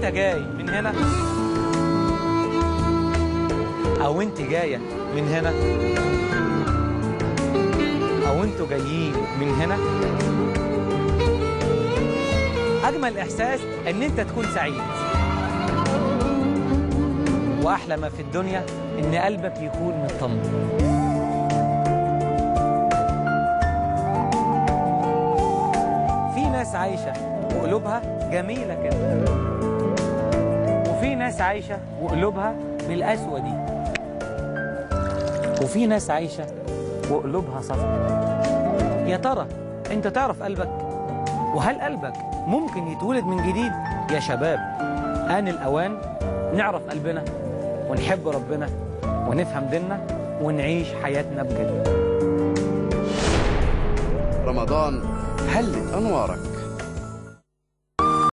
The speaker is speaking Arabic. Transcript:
جاي من هنا او انت جايه من هنا او انتوا جايين من هنا، اجمل احساس ان انت تكون سعيد، واحلى ما في الدنيا ان قلبك يكون مطمن. في ناس عايشه وقلوبها جميله كده، وفي ناس عايشه وقلوبها بالقسوه دي، وفي ناس عايشه وقلوبها صفرا. يا ترى انت تعرف قلبك؟ وهل قلبك ممكن يتولد من جديد؟ يا شباب، آن الأوان نعرف قلبنا ونحب ربنا ونفهم ديننا ونعيش حياتنا بجد. رمضان هلت أنوارك.